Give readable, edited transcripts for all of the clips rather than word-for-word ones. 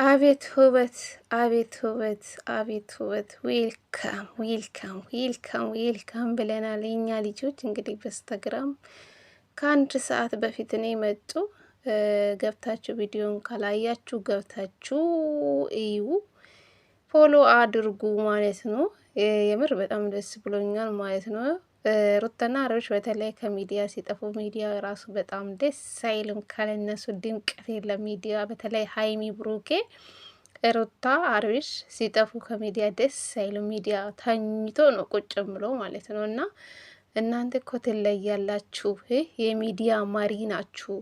አቤት ውበት! አቤት ውበት! አቤት ውበት! ዌልካም ዌልካም ዌልካም ዌልካም ብለናል። የኛ ልጆች እንግዲህ በኢንስታግራም ከአንድ ሰዓት በፊት ነው የመጡ። ገብታችሁ ቪዲዮን ካላያችሁ ገብታችሁ እዩ፣ ፎሎ አድርጉ ማለት ነው። የምር በጣም ደስ ብሎኛል ማለት ነው። ሩታና አብርሽ በተለይ ከሚዲያ ሲጠፉ ሚዲያ ራሱ በጣም ደስ አይልም። ካለነሱ ድምቀት የለም ሚዲያ። በተለይ ሀይሚ ብሩኬ፣ ሩታ አብርሽ ሲጠፉ ከሚዲያ ደስ አይልም። ሚዲያ ተኝቶ ነው ቁጭ ብሎ ማለት ነው። እና እናንተ እኮ ትለያላችሁ፣ የሚዲያ መሪ ናችሁ።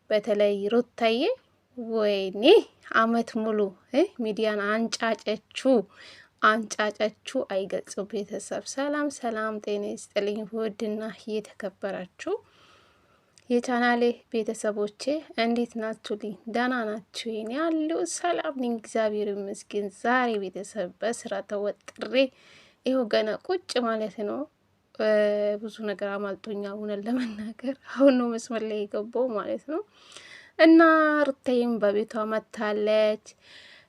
በተለይ ሩታዬ ወይኔ አመት ሙሉ ሚዲያን አንጫጫችሁ አይገልጽም። ቤተሰብ ሰላም ሰላም፣ ጤና ይስጥልኝ ውድና እየተከበራችሁ የቻናሌ ቤተሰቦቼ እንዴት ናችሁልኝ? ደህና ናችሁ? የኔ ያለው ሰላም ነኝ፣ እግዚአብሔር ይመስገን። ዛሬ ቤተሰብ በስራ ተወጥሬ ይኸው ገና ቁጭ ማለት ነው። ብዙ ነገር አማልጦኛ እውነት ለመናገር አሁን ነው መስመር ላይ የገባው ማለት ነው። እና ሩታዬም በቤቷ መታለች።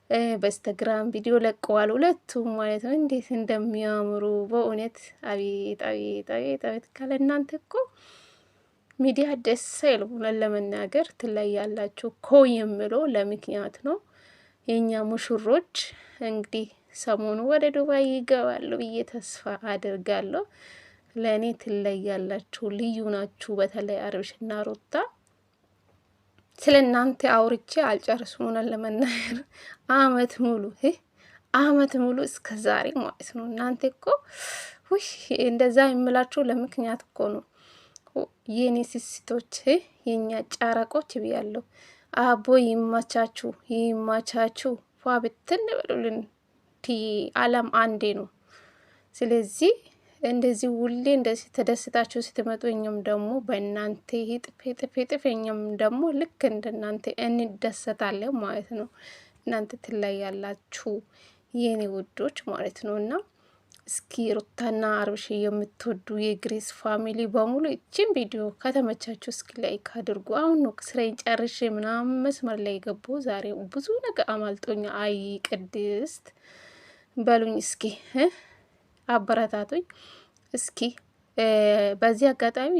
በኢንስታግራም ቪዲዮ ለቀዋል ሁለቱም ማለት ነው። እንዴት እንደሚያምሩ በእውነት አቤት አቤት አቤት አቤት! ካለ እናንተ እኮ ሚዲያ ደስ አይልም ለመናገር። ትለያላችሁ እኮ የምለው ለምክንያት ነው። የኛ ሙሽሮች እንግዲህ ሰሞኑ ወደ ዱባይ ይገባሉ ብዬ ተስፋ አድርጋለሁ። ለእኔ ትለያላችሁ፣ ልዩ ናችሁ። በተለይ አብርሽና ሩታ ስለ እናንተ አውርቼ አልጨርስም ለመናገር። አመት ሙሉ እስከ ዛሬ ማለት ነው። እናንተ እኮ እንደዛ የምላችሁ ለምክንያት እኮ ነው። የኔ ስስቶች፣ የኛ ጨረቆች ብያለሁ። አቦ ይማቻችሁ፣ ይማቻችሁ። ፏ ብትን በሉልን። አለም አንዴ ነው። ስለዚህ እንደዚህ ሁሌ እንደዚህ ተደስታችሁ ስትመጡ እኛም ደግሞ በእናንተ ጥፍ እኛም ደግሞ ልክ እንደናንተ እንደሰታለን ማለት ነው። እናንተ ትለያላችሁ የኔ ውዶች ማለት ነው። እና እስኪ ሩታና አብርሽ የምትወዱ የግሬስ ፋሚሊ በሙሉ እቺን ቪዲዮ ከተመቻችሁ እስኪ ላይክ አድርጉ። አሁን ነው ስራዬን ጨርሼ ምናምን መስመር ላይ ገቡ። ዛሬ ብዙ ነገር አማልጦኛ። አይ ቅድስት በሉኝ እስኪ አበረታቱኝ እስኪ። በዚህ አጋጣሚ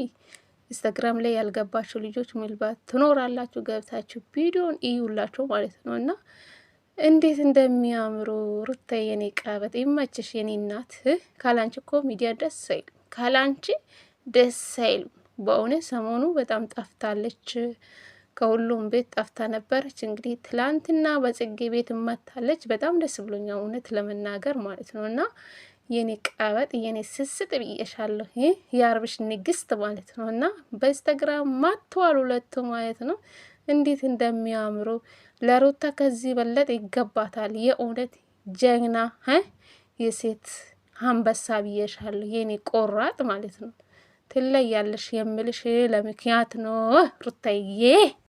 ኢንስታግራም ላይ ያልገባችሁ ልጆች ምናልባት ትኖራላችሁ፣ ገብታችሁ ቪዲዮን እዩላችሁ ማለት ነው። እና እንዴት እንደሚያምሩ ሩታዬ፣ የኔ ቀበጥ ይመችሽ የኔ እናት። ካላንቺ እኮ ሚዲያ ደስ አይልም፣ ካላንቺ ደስ አይልም። በእውነት ሰሞኑ በጣም ጠፍታለች፣ ከሁሉም ቤት ጠፍታ ነበረች። እንግዲህ ትላንትና በጽጌ ቤት መታለች። በጣም ደስ ብሎኛል እውነት ለመናገር ማለት ነው። እና የኔ ቀበጥ የኔ ስስጥ ብዬሻለሁ፣ የአብርሽ ንግስት ማለት ነው። እና በኢንስታግራም ማተዋል ሁለቱ ማለት ነው። እንዴት እንደሚያምሩ ለሩታ ከዚህ በለጥ ይገባታል። የእውነት ጀግና የሴት አንበሳ ብዬሻለሁ፣ የኔ ቆራጥ ማለት ነው። ትለያለሽ የምልሽ ለምክንያት ነው ሩታዬ።